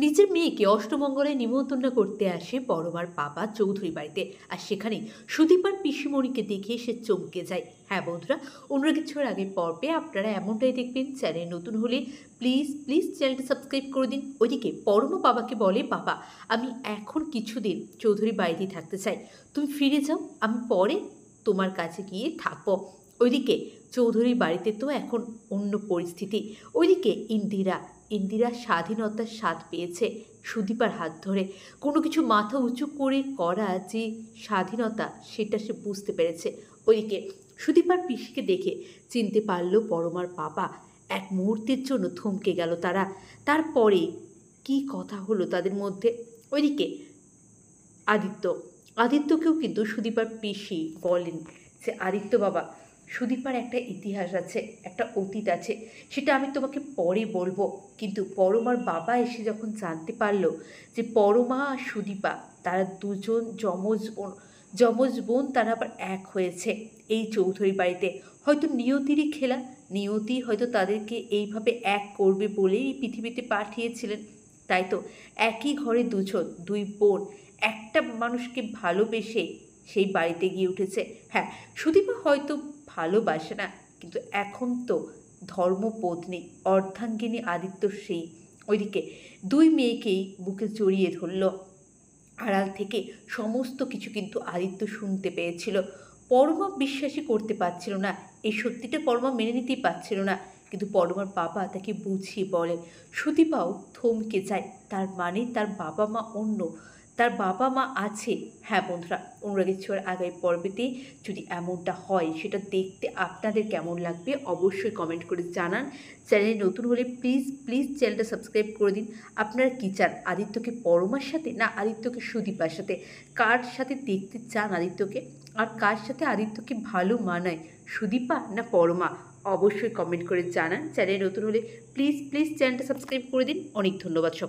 নিজের মেয়েকে অষ্টমঙ্গলায় নিমন্ত্রণ করতে আসে বড়মার বাবা চৌধুরী বাড়িতে। আর সেখানে সুদীপ আর পিসিমণিকে দেখে সে চমকে যায়। হ্যাঁ বন্ধুরা, অনুরাগের ছোঁয়ার আগের পর্বে আপনারা এমনটাই দেখবেন। চ্যানেল নতুন হলে প্লিজ প্লিজ চ্যানেলটা সাবস্ক্রাইব করে দিন। ওইদিকে পরমা বাবাকে বলে, বাবা আমি এখন কিছুদিন চৌধুরী বাড়িতেই থাকতে চাই, তুমি ফিরে যাও, আমি পরে তোমার কাছে গিয়ে থাকবো। ওইদিকে চৌধুরী বাড়িতে তো এখন অন্য পরিস্থিতি। ওইদিকে ইন্দিরা স্বাধীনতার স্বাদ পেয়েছে সুদীপার হাত ধরে। কোনো কিছু মাথা উঁচু করে করা যে স্বাধীনতা, সেটা সে বুঝতে পেরেছে। ওইদিকে সুদীপার পিসিকে দেখে চিনতে পারল পরমার বাবা। এক মুহূর্তের জন্য থমকে গেল তারা। তারপরে কি কথা হলো তাদের মধ্যে। ওইদিকে আদিত্যকেও কিন্তু সুদীপার পিসি বলেন যে, আদিত্য বাবা, সুদীপার একটা ইতিহাস আছে, একটা অতীত আছে, সেটা আমি তোমাকে পরে বলবো। কিন্তু পরমার বাবা এসে যখন জানতে পারলো যে পরমা আর সুদীপা তারা দুজন যমজ বোন, তারা আবার এক হয়েছে এই চৌধুরী বাড়িতে। হয়তো নিয়তিরই খেলা, নিয়তি হয়তো তাদেরকে এইভাবে এক করবে বলেই পৃথিবীতে পাঠিয়েছিলেন। তাই তো একই ঘরে দুই বোন একটা মানুষকে ভালোবেসে সেই বাড়িতে গিয়ে উঠেছে। হ্যাঁ, সুদীপা হয়তো ভালোবাসে না, কিন্তু এখন তো ধর্মপত্নী অর্ধাঙ্গিনী আদিত্য সেই। ওইদিকে দুই মেয়েকেই বুকে জড়িয়ে ধরল। আড়াল থেকে সমস্ত কিছু কিন্তু আদিত্য শুনতে পেয়েছিল। পরমা বিশ্বাসই করতে পারছিল না, এই সত্যিটা পরমা মেনে নিতেই পারছিল না। কিন্তু পরমার বাবা তাকে বুঝিয়ে বলে। সুদীপাও থমকে যায়। তার মানে তার বাবা মা অন্য, তার বাবা মা আছে। হ্যাঁ বন্ধুরা, অনুরাগের ছোঁয়ার আগামী পর্বেতে যদি এমনটা হয়, সেটা দেখতে আপনাদের কেমন লাগবে অবশ্যই কমেন্ট করে জানান। চ্যানেলে নতুন হলে প্লিজ প্লিজ চ্যানেলটা সাবস্ক্রাইব করে দিন। আপনারা কী চান, আদিত্যকে পরমার সাথে না আদিত্যকে সুদীপার সাথে? কার সাথে দেখতে চান আদিত্যকে, আর কার সাথে আদিত্যকে ভালো মানায়, সুদীপা না পরমা? অবশ্যই কমেন্ট করে জানান। চ্যানেলে নতুন হলে প্লিজ প্লিজ চ্যানেলটা সাবস্ক্রাইব করে দিন। অনেক ধন্যবাদ সব।